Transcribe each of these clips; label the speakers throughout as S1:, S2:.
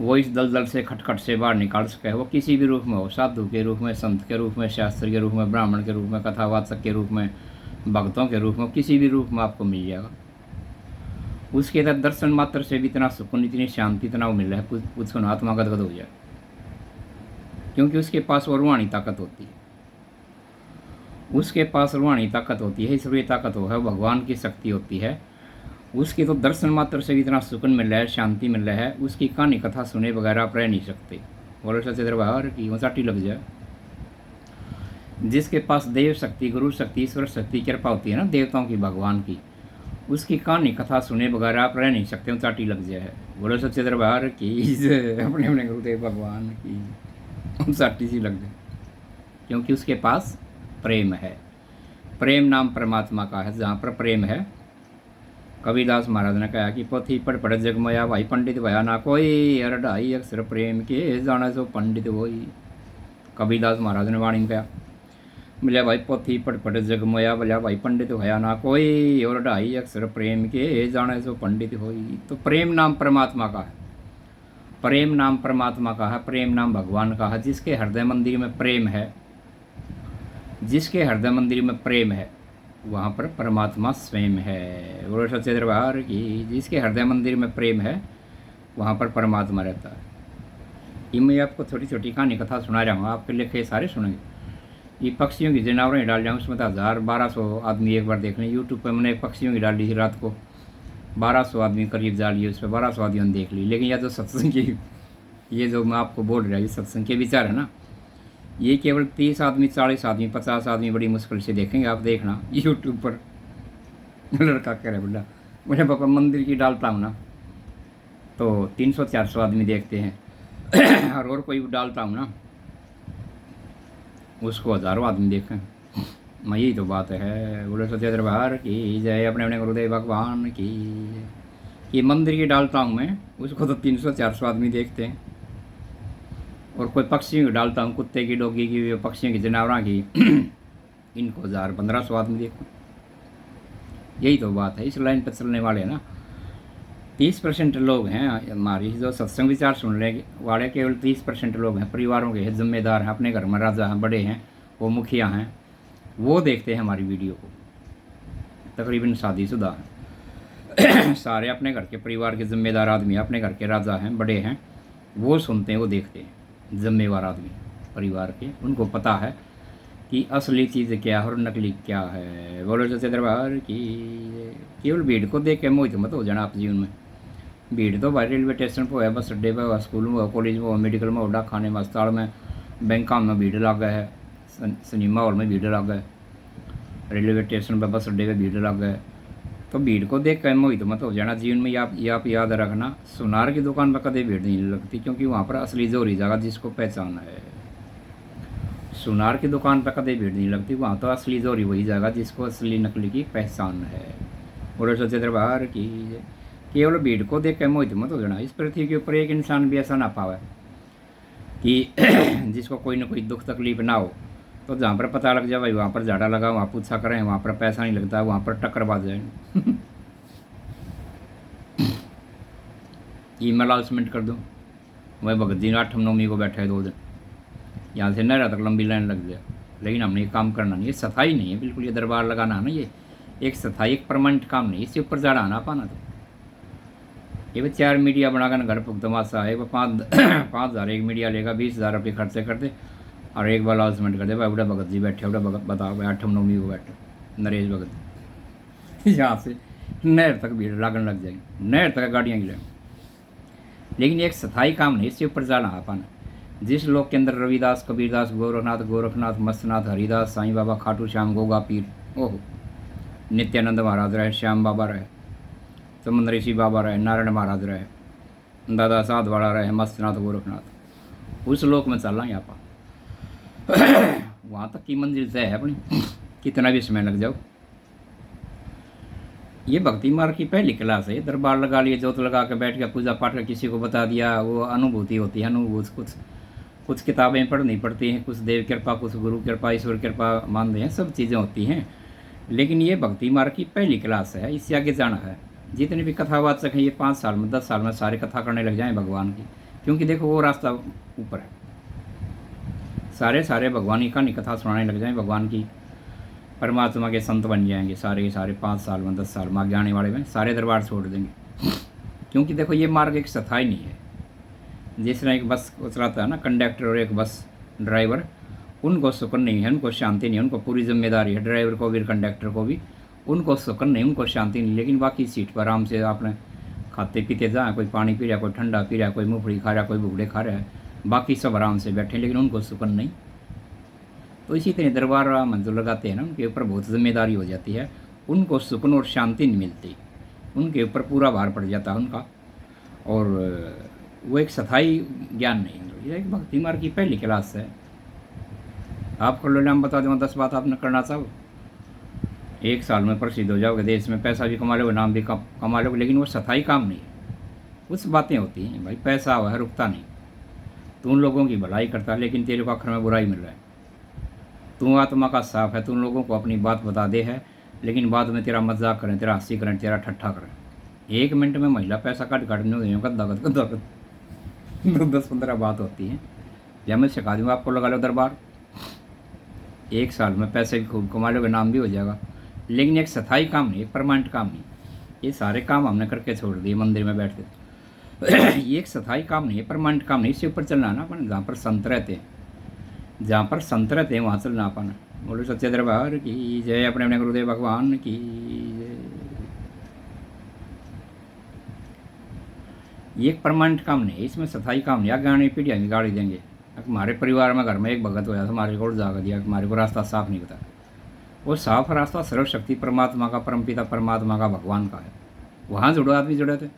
S1: वो इस दलदल से खटखट से बाहर निकाल सके। वो किसी भी रूप में हो, साधु के रूप में, संत के रूप में, शास्त्री के रूप में, ब्राह्मण के रूप में, कथावाचक के रूप में, भक्तों के रूप में, किसी भी रूप में आपको मिल जाएगा। उसके तहत दर्शन मात्र से भी इतना सुकून, इतनी शांति, इतना वो मिल रहा है, उसको आत्मा गदगद हो जाए, क्योंकि उसके पास वो रूहानी ताकत होती है। उसके पास रूहानी ताकत होती है, ईश्वरीय ताकत हो है, भगवान की शक्ति होती है। उसकी तो दर्शन मात्र से भी इतना सुकून मिल रहा है, शांति मिल रहा है, उसकी कहानी कथा सुने बगैर आप रह नहीं सकते। बोलो सच्चे दरबार की ऊँचाटी लग जाए। जिसके पास देव शक्ति, गुरु शक्ति, ईश्वर शक्ति, कृपा होती है ना देवताओं की, भगवान की, उसकी कहानी कथा सुने बगैर आप रह नहीं सकते, ऊँचाटी लग जाए। बोलो सच्चे दरबार की अपने अपने गुरुदेव भगवान की ऊँचाटी सी लग जाए, क्योंकि उसके पास प्रेम है। प्रेम नाम परमात्मा का है। जहाँ पर प्रेम है, कबीरदास महाराज ने कहा कि पोथी पढ़ पढ़ जगमया, भाई पंडित भया ना कोई, हर ढाई अक्षर प्रेम के जाना सो पंडित होई। कबीरदास महाराज ने वाणी कहा, बोलिया भाई पोथी पढ़ पढ़ जगमया, बोलिया भाई पंडित भया ना कोई, और ढाई अक्षर प्रेम के जाने सो पंडित होई। तो प्रेम नाम परमात्मा का है, प्रेम नाम परमात्मा का है, प्रेम नाम भगवान का है। जिसके हृदय मंदिर में प्रेम है, जिसके हृदय मंदिर में प्रेम है, वहाँ पर परमात्मा स्वयं है। बोलो सच्चे दरबार की। जिसके हृदय मंदिर में प्रेम है, वहाँ पर परमात्मा रहता है। ये मैं आपको छोटी छोटी कहानी कथा सुना रहा हूँ, आपके लिखे सारे सुनेंगे। ये पक्षियों की जानवरें डाल जाऊँ, उसमें तो 1000-1200 आदमी एक बार देख लें। यूट्यूब पर मैंने पक्षियों की डाल दी थी रात को, 1200 आदमी करीब डाली, उस पर 1200 आदमियों ने देख ली। लेकिन यह जो सत्संग की, ये जो मैं आपको बोल रहा हूँ, ये सत्संग के विचार है ना, ये केवल 30 आदमी, 40 आदमी, 50 आदमी बड़ी मुश्किल से देखेंगे। आप देखना यूट्यूब पर। लड़का कह रहा बोला, मुझे पापा मंदिर की डालता हूँ ना तो 300-400 आदमी देखते हैं, और कोई डालता हूँ ना उसको हज़ारों आदमी देखें। मैं यही तो बात है। बोले सच्चे दरबार की जय, अपने अपने गुरुदेव भगवान की। ये मंदिर की डालता हूँ मैं, उसको तो 300-400 आदमी देखते हैं। और कोई पक्षियों की डालता हूँ, कुत्ते की, डोगी की, पक्षियों की, जानवरों की, इनको 1000-1500 आदमी देखो। यही तो बात है। इस लाइन पर चलने वाले ना 30% लोग हैं हमारी जो सत्संग विचार सुनने वाले, केवल 30% लोग हैं परिवारों के, जिम्मेदार हैं, अपने घर में राजा हैं, बड़े हैं, वो मुखिया हैं, वो देखते हैं हमारी वीडियो को। तकरीबन शादीशुदा हैं सारे अपने घर के परिवार के जिम्मेदार आदमी, अपने घर के राजा हैं, बड़े हैं, वो सुनते हैं, वो देखते हैं। जिम्मेवार आदमी परिवार के, उनको पता है कि असली चीज़ क्या है और नकली क्या है। बोलो सच्चे दरबार की। केवल भीड़ को देख के मोहित मत हो जाना आप जीवन में। भीड़ तो भाई रेलवे स्टेशन पर है, बस अड्डे पर, स्कूल में हो, कॉलेज में हो, मेडिकल में हो, डाकखाने में, अस्पताल में, बैंक में भीड़ लग गए है, सिनेमा हॉल में भीड़ लग गए, रेलवे स्टेशन पर, बस अड्डे पर भीड़ लग गए। तो भीड़ को देख कर मोहित मत हो जाना जीवन में। आप याद रखना, सुनार की दुकान पर कभी भीड़ नहीं लगती, क्योंकि वहाँ पर असली जोरी जगह जिसको पहचान है। सुनार की दुकान पर कभी भीड़ नहीं लगती, वहाँ तो असली जोरी वही जगह जिसको असली नकली की पहचान है। बोलो सच्चे दरबार की। केवल भीड़ को देख कर मोहित मत हो जाना। इस पृथ्वी के ऊपर एक इंसान भी ऐसा ना पावे कि जिसको कोई ना कोई दुख तकलीफ ना हो। तो जहाँ पर पता लग जाए भाई वहाँ पर झाड़ा लगा, वहाँ पूछा करें, वहाँ पर पैसा नहीं लगता, वहाँ पर टक्कर बाज जाए। ईमेल अनाउंसमेंट कर दूँ, मैं भगत जी 8-9 को बैठे 2 दिन, यहाँ से नहरा तक लंबी लाइन लग गया। लेकिन हमने ये काम करना नहीं, ये सफाई नहीं है बिल्कुल। ये दरबार लगाना है ना, ये एक सफाई, एक परमानेंट काम नहीं, इससे ऊपर झाड़ा आना पाना। तो ये 4 मीडिया बनाकर घर पुख तमाशा है। वो 5,000 एक मीडिया लेगा, 20,000 रुपये खर्चे करते, और एक बार अनाउंसमेंट कर दे भाई बड़ा भगत जी बैठे, बड़ा भगत बताओ भाई 8-9 को बैठे नरेश भगत। यहाँ से नहर तक भीड़ लागन लग जाएगी, नहर तक गाड़ियाँ गिलें। लेकिन एक स्थायी काम नहीं, इससे ऊपर जाना आ पाना। जिस लोग के अंदर रविदास, कबीरदास, गोरखनाथ, मस्तनाथ, हरिदास, साईं बाबा, खाटू श्याम, गोगा पीर, ओह नित्यानंद महाराज रहे, श्याम बाबा रहे, समुद्र ऋषि बाबा रहे, नारायण महाराज रहे, दादा साध वाला रहे, मस्तनाथ, गोरखनाथ, उस लोक में चलना यहाँ पर। वहाँ तक की मंजिल तय है अपनी, कितना भी समय लग जाओ। ये भक्ति मार्ग की पहली क्लास है। दरबार लगा लिए, जोत लगा के बैठ गया, पूजा पाठ का किसी को बता दिया, वो अनुभूति होती है। अनुभूति कुछ किताबें पढ़नी पड़ती हैं, कुछ देव कृपा, कुछ गुरु कृपा, ईश्वर कृपा मानते हैं, सब चीज़ें होती हैं। लेकिन ये भक्ति मार्ग की पहली क्लास है, इससे आगे जाना है। जितने भी कथावाचक हैं ये 5 साल में, 10 साल में सारे कथा करने लग जाएं भगवान की, क्योंकि देखो वो रास्ता ऊपर है। सारे सारे भगवान की कहानी कथा सुनाने लग जाएं, भगवान की, परमात्मा के संत बन जाएंगे सारे के सारे, 5 साल में 10 साल में आगे आने वाले में सारे दरबार छोड़ देंगे। क्योंकि देखो ये मार्ग एक स्थायी नहीं है। जिस तरह एक बस को चलाता है ना कंडक्टर और एक बस ड्राइवर, उनको सुकून नहीं है, उनको शांति नहीं है, उनको पूरी जिम्मेदारी है, ड्राइवर को भी कंडक्टर को भी, उनको सुकून नहीं, उनको शांति नहीं। लेकिन बाकी सीट पर आराम से आपने खाते पीते जाए, कोई पानी पी रहा है, कोई ठंडा पी रहा है, कोई मूँगफली खा रहा है, कोई भुगड़े खा रहा है, बाकी सब आराम से बैठे, लेकिन उनको सुकून नहीं। तो इसी तरह दरबार मंजूर लगाते हैं ना, उनके ऊपर बहुत जिम्मेदारी हो जाती है, उनको सुकून और शांति नहीं मिलती, उनके ऊपर पूरा भार पड़ जाता है उनका, और वो एक स्थायी ज्ञान नहीं। ये एक भक्ति मार्ग की पहली क्लास है। आप कर लो, हम बता दूँ 10 बात आपने करना चाहो, 1 साल में प्रसिद्ध हो जाओगे, देश में पैसा भी कमा लोगे, नाम भी कमा लोगे, लेकिन वो स्थायी काम नहीं है। कुछ बातें होती हैं भाई, पैसा हुआ है रुकता नहीं, तू उन लोगों की भलाई करता है लेकिन तेरे को आखिर में बुराई मिल रहा है। तू आत्मा का साफ है, तू उन लोगों को अपनी बात बता दे है, लेकिन बाद में तेरा मजाक करें, तेरा हंसी करें, तेरा ठट्ठा करें। 1 मिनट में महिला पैसा काट नहीं हो गई, गद्दा 10-15 बात होती है। या मैं सिखा दूँगा आपको, लगा लो दरबार, 1 साल में पैसे भी खूब कमा लोगे, नाम भी हो जाएगा, लेकिन एक स्थायी काम नहीं, एक परमानेंट काम नहीं। ये सारे काम हमने करके छोड़ दिए मंदिर में बैठते। ये एक स्थायी काम नहीं है, परमानेंट काम नहीं। इससे ऊपर चलना है ना अपन, जहाँ पर संत रहते हैं, जहाँ पर संत रहते हैं वहाँ चलना अपन। बोलो सच्चे दरबार की जय, अपने अपने गुरुदेव भगवान की जय। ये एक परमानेंट काम नहीं है, इसमें स्थायी काम नहीं। आगे आने पीढ़ियाँ भी गाड़ी देंगे। हमारे परिवार में घर में एक भगत होया था, हमारे को जागा दिया, हमारे को रास्ता साफ नहीं बताया। वो साफ रास्ता सर्वशक्ति परमात्मा का, परमपिता परमात्मा का, भगवान का है। वहाँ जुड़ो आदमी जुड़े थे,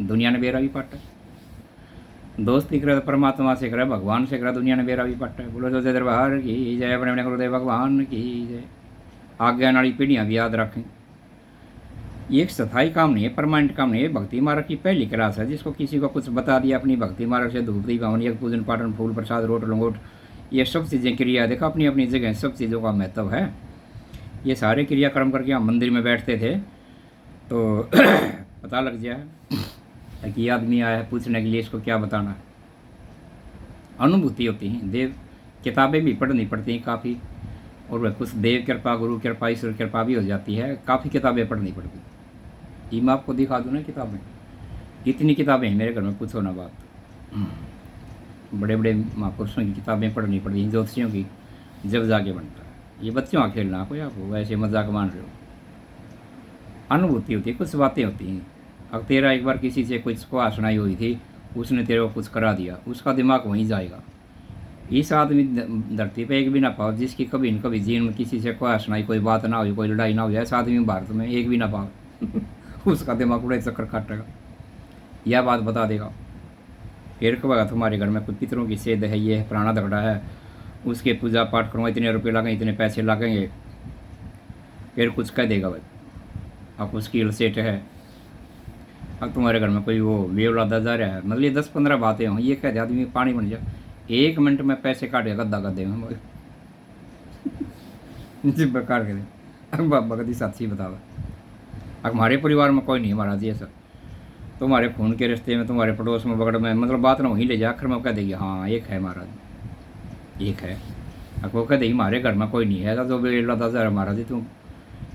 S1: दुनिया ने बेरा भी पाटा। दोस्ती करे तो परमात्मा से करे, भगवान से करे, दुनिया ने बेरा भी पाटा है। बोलो सच्चे दरबार की जय, अपने अपने गुरुदेव भगवान की जय। आगे आने वाली पीढ़ियाँ भी याद रखें, ये एक स्थायी काम नहीं है, परमानेंट काम नहीं है। भक्ति मार्ग की पहली क्लास है। जिसको किसी को कुछ बता दिया अपनी भक्ति मार्ग से, धूप दीप हवन, यज्ञ पूजन पाठन, फूल प्रसाद, रोट लंगोट, ये सब चीज़ें क्रिया, देखो अपनी अपनी जगह सब चीज़ों का महत्व है। ये सारे क्रियाक्रम करके हम मंदिर में बैठते थे तो पता लग जाए कि आदमी आया है पूछने के लिए, इसको क्या बताना है। अनुभूति होती है, देव किताबें भी पढ़नी पड़ती हैं काफ़ी, और वह कुछ देव कृपा, गुरु कृपा, ईश्वर कृपा भी हो जाती है। काफ़ी किताबें पढ़नी पड़ती हैं। ये मैं आपको दिखा दूँ ना किताबें, कितनी किताबें हैं मेरे घर में, पूछो ना बात। बड़े बड़े महापुरुषों की किताबें पढ़नी पड़ती हैं, ज्योतिषियों की, जब जाके बनता है। ये बच्चों का खेलना कोई, आप वैसे मजाक मान रहे हो। अनुभूति होती है, कुछ बातें होती हैं। अब तेरा एक बार किसी से कुछ को सुनाई हुई थी, उसने तेरे को कुछ करा दिया, उसका दिमाग वहीं जाएगा। इस आदमी धरती पे एक भी ना पाओ जिसकी कभी न कभी जीवन में किसी से कोई सुनाई, कोई बात ना हुई, कोई लड़ाई ना हो जाए, ऐसा आदमी भारत में एक भी ना पाओ। उसका दिमाग उड़े चक्कर काटेगा, यह बात बता देगा। फिर कहेगा तुम्हारे घर में कुछ पितरों की सेध है, ये पुराना झगड़ा है, उसके पूजा पाठ करूँगा, इतने रुपये लगेंगे, इतने पैसे लगेंगे। फिर कुछ कह देगा भाई, अब उसकी सेठ है, अब तुम्हारे घर में कोई वो बेवलादा जा रहा है, मतलब ये 10-15 बातें हों, ये कह दे आदमी पानी बन जाए। 1 मिनट में पैसे काटेगा गद्दा गद्दे में जी काट के दे। अब बाबा कभी साथी बतावा, अब हमारे परिवार में कोई नहीं है महाराज ये सब, तुम्हारे खून के रिश्ते में, तुम्हारे पड़ोस में, बगड़ में, मतलब बात ना वहीं ले जा, आखिर में कह देगी हाँ एक है महाराज, एक है। अब वो कह देगी हमारे घर में कोई नहीं है, तो बेवलादा जा रहा महाराज, तुम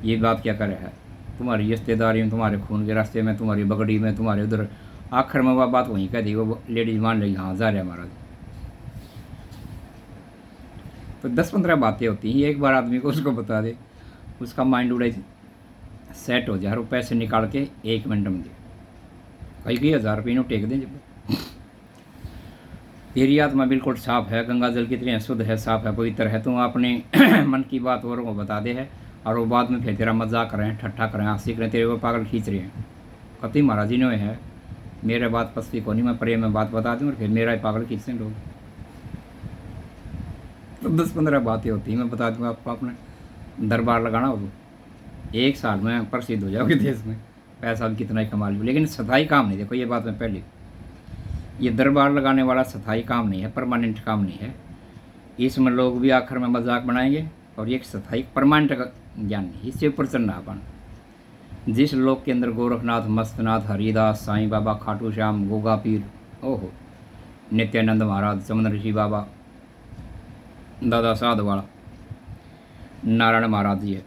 S1: ये बात क्या करे है, तुम्हारी रिश्तेदारी में, तुम्हारे खून के रास्ते में, तुम्हारी बगड़ी में, तुम्हारे उधर, आखिर में वह बात वहीं कह दी, वो लेडीज मान लेगी हाँ जा रहा महाराज। तो 10-15 बातें होती हैं, एक बार आदमी को उसको बता दे, उसका माइंड उड़े सेट हो जाए, और पैसे निकाल के 1 मिनट में दे। कई 1000 रुपये नो टेक दें जब। तेरी आत्मा बिल्कुल साफ है, गंगा जल कितनी शुद्ध है, साफ है, पवित्र है, तुम अपने मन की बात औरों को बता दे है, और वो बाद में फिर तेरा मजाक करें, ठट्ठा करें, हंसी करें, तेरे को पागल खींच रहे हैं। कति महाराज जी ने है, मेरे बात पसली को नहीं, मैं प्रेम में बात बता दूँ और फिर मेरा ही पागल खींचते लोग। तो 10-15 बातें होती हैं, मैं बता दूँगा आपको। अपने दरबार लगाना हो तो 1 साल में प्रसिद्ध हो जाओगे देश में, पैसा भी कितना ही कमा लो, लेकिन स्थायी काम नहीं। देखो ये बात मैं पहले, ये दरबार लगाने वाला स्थायी काम नहीं है, परमानेंट काम नहीं है। इसमें लोग भी आखिर में मजाक बनाएंगे, और ये स्थायी परमानेंट का ज्ञान नहीं, इससे ऊपर चलना अपन। जिस लोक के अंदर गोरखनाथ, मस्तनाथ, हरिदास, साईं बाबा, खाटू श्याम, गोगा पीर, ओहो नित्यानंद महाराज, चमन ऋषि बाबा, दादा साध वाला, नारायण महाराज जी है।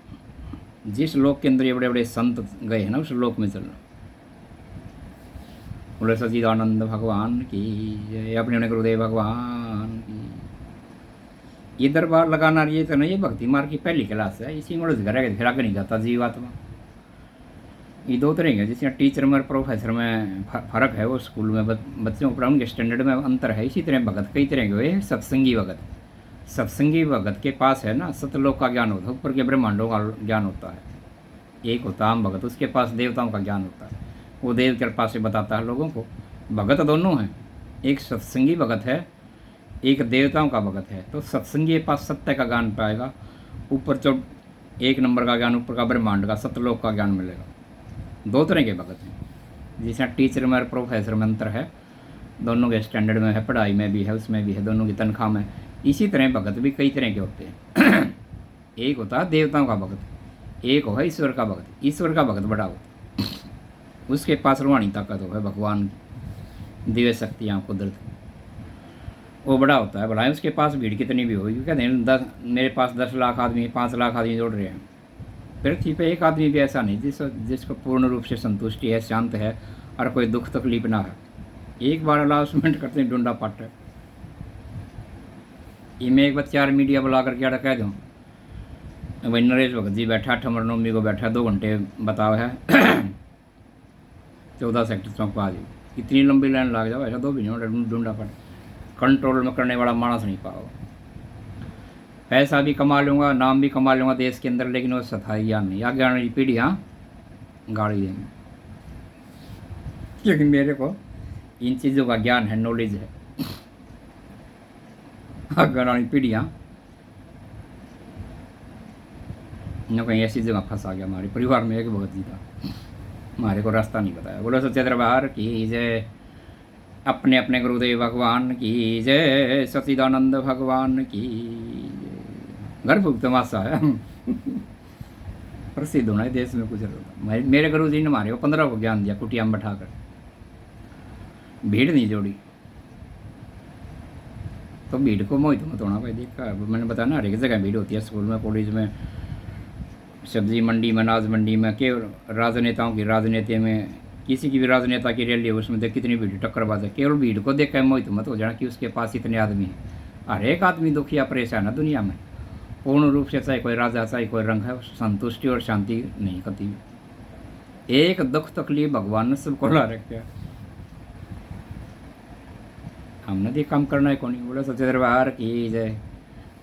S1: जिस लोक के अंदर ये बड़े बड़े संत गए हैं ना, उस लोक में चलना। बोले सच्चिदानंद भगवान की जय, अपने अपने गुरुदेव भगवान की। ये दरबार लगाना ये तो नहीं, ये भक्ति मार्ग की पहली क्लास है। इसी में घर है, फिर आगे नहीं जाता जीवात्मा। ये दो तरह के, जैसे टीचर में और प्रोफेसर में फर्क है, वो स्कूल में बच्चों को उनके स्टैंडर्ड में अंतर है। इसी तरह भगत कई तरह के हुए। सत्संगी भगत, सत्संगी भगत के पास है ना सतलोक का ज्ञान होता है, ऊपर के ब्रह्मांडों का ज्ञान होता है। एक होता आम भगत, उसके पास देवताओं का ज्ञान होता है, वो देव कृपा से बताता है लोगों को। भगत दोनों हैं, एक सत्संगी भगत है, एक देवताओं का भगत है। तो सत्संगी के पास सत्य का ज्ञान पाएगा, ऊपर जो एक नंबर का ज्ञान, ऊपर का ब्रह्मांड का सतलोक का ज्ञान मिलेगा। दो तरह के भगत हैं। जिसमें टीचर में और प्रोफेसर में अंतर है, दोनों के स्टैंडर्ड में है, पढ़ाई में भी है, उसमें भी है, दोनों की तनख्वाह में। इसी तरह भगत भी कई तरह के होते हैं। एक होता है देवताओं का भगत, एक हो है ईश्वर का भगत। ईश्वर का भगत बड़ा होता है, उसके पास रूहानी ताकत हो है, भगवान की दिव्य शक्तियाँ कुदरत, वो बड़ा होता है। भला उसके पास भीड़ कितनी भी होगी, कहते हैं मेरे पास 10 लाख आदमी, 5 लाख आदमी जोड़ रहे हैं। पृथ्वी पे एक आदमी भी ऐसा नहीं जिसको पूर्ण रूप से संतुष्टि है, शांत है और कोई दुख तकलीफ ना है। एक बार अनाउंसमेंट करते हैं ढूंढा पट। ये मैं एक बार 4 मीडिया बुला करके अड़ा कह दूँ, भाई नरेश भगत जी बैठा, ठमर नवमी को बैठा, 2 घंटे बताओ है 14 सेक्टर चौक आ जाए, इतनी लंबी लाइन लग जाओ, ऐसा 2 महीने ढूंढा पट। कंट्रोल में करने वाला मानस नहीं पाओ। पैसा भी कमा लूँगा, नाम भी कमा लूँगा देश के अंदर, लेकिन वो सफाई ज्ञान नहीं। आगे आने वाली पीढ़ियाँ गाड़ी देंगे, क्योंकि मेरे को इन चीज़ों का ज्ञान है, नॉलेज है। आगे आने वाली पीढ़ियाँ न कहीं ऐसी जगह फंसा गया। हमारे परिवार में एक भगत जी था, हमारे को रास्ता नहीं बताया। बोलो सच्चे दरबार की जय, अपने अपने गुरुदेव भगवान की जय, सच्चिदानंद भगवान की जय। घर भुगत तमाशा है। प्रसिद्ध होना है देश में कुछ होता। मेरे गुरु जी ने हमारे को 15 को ज्ञान दिया, कुटिया में बैठाकर, भीड़ नहीं जोड़ी। तो भीड़ को मोहित मत होना भाई। देखा मैंने बताया ना, हर एक जगह भीड़ होती है, स्कूल में, कॉलेज में, सब्जी मंडी में, अनाज मंडी में, केवल राजनेताओं की राजनीति में, किसी की भी राजनेता की रैली है, उसमें देख कितनी भीड़ टक्करबाज है। केवल भीड़ को देख कर मोहित मत हो जाना कि उसके पास इतने आदमी हैं। हर एक आदमी दुखी या परेशान है दुनिया में, पूर्ण रूप से, चाहे कोई राजा चाहे कोई रंग है, संतुष्टि और शांति नहीं करती। एक दुख तकलीफ भगवान ने सबको ला रखा। हमने तो काम करना है कौन। बोले सच्चे दरबार की जय।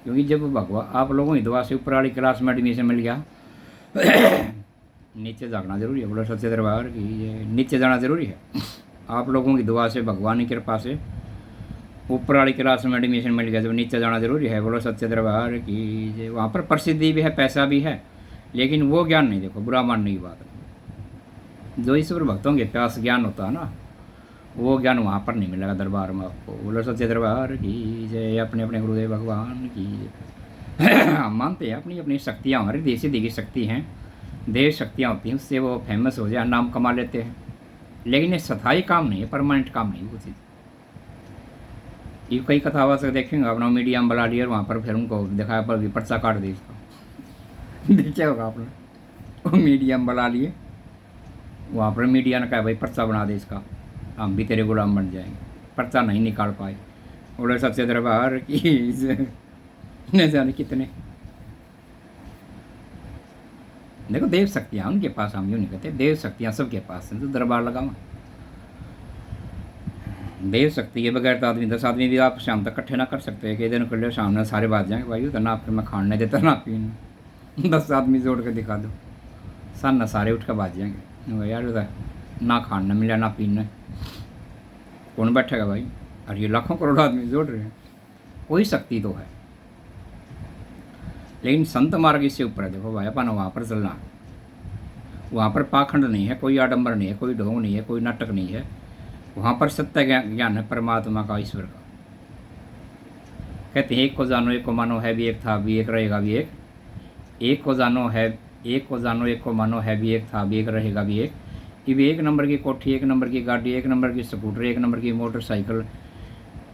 S1: क्योंकि जब भगवान आप लोगों की दुआ से ऊपर वाली क्लास में एडमिशन मिल गया, नीचे जाना जरूरी है। बोलो सच्चे दरबार की ये, नीचे जाना जरूरी है। आप लोगों की दुआ से, भगवान की कृपा से ऊपर वाली क्लास में एडमिशन मिल गया, जब नीचे जाना जरूरी है। बोलो सच्चे दरबार की ये। वहाँ पर प्रसिद्धि भी है, पैसा भी है, लेकिन वो ज्ञान नहीं। देखो बुरा मानने की बात है, जो ईश्वर भक्तों के पास ज्ञान होता है ना, वो ज्ञान वहाँ पर नहीं मिलेगा दरबार में आपको। बोलो सच्चे दरबार की जय, अपने अपने गुरुदेव भगवान की। हम मानते हैं अपनी अपनी शक्तियाँ, हमारी देसी देगी शक्ति हैं, देव शक्तियाँ होती हैं, उससे वो फेमस हो जाए, नाम कमा लेते हैं। लेकिन ये स्थायी काम नहीं है, परमानेंट काम नहीं वो चीज़। ये कई कथावा से देखेंगे, अपना मीडिया में बुला लिया, वहाँ पर फिर उनको दिखाया पर भी पर्चा काट दी इसका। देखा होगा आपने, वो मीडिया में बुला लिए, वहाँ पर मीडिया ने कहा भाई पर्चा बना दे इसका, हम भी तेरे गुलाम बन जाएंगे। पर्चा नहीं निकाल पाए। बोले सच्चे दरबार की न जाने कितने। देखो देव शक्तियाँ उनके पास, हम यूँ नहीं कहते, देव शक्तियाँ सबके पास हैं, तो दरबार लगाओ। देव शक्ति के बगैर तो आदमी 10 आदमी भी आप शाम तक इकट्ठे ना कर सकते। एक दिन कर लो, सामने सारे बात जाएंगे भाई, तो ना आपके मैं खाने नहीं देता ना पीने। 10 आदमी जोड़ के दिखा दो, सामने सारे उठ कर बाज जाएंगे यार, ना खाना मिला ना पीना, कौन बैठेगा भाई। और ये लाखों करोड़ आदमी जोड़ रहे हैं, कोई शक्ति तो है। लेकिन संत मार्ग इससे ऊपर है। देखो भाई अपन वहाँ पर चलना, वहाँ पर पाखंड नहीं है, कोई आडंबर नहीं है, कोई ढोंग नहीं है, कोई नाटक नहीं है। वहाँ पर सत्य ज्ञान है परमात्मा का, ईश्वर का। कहते हैं एक को जानो एक को मानो, है भी एक था भी एक रहेगा भी एक। एक को जानो है, एक को जानो एक को मानो, है भी एक था भी एक रहेगा भी एक। ये भी 1 नंबर की कोठी, 1 नंबर की गाड़ी, 1 नंबर की स्कूटर, 1 नंबर की मोटरसाइकिल,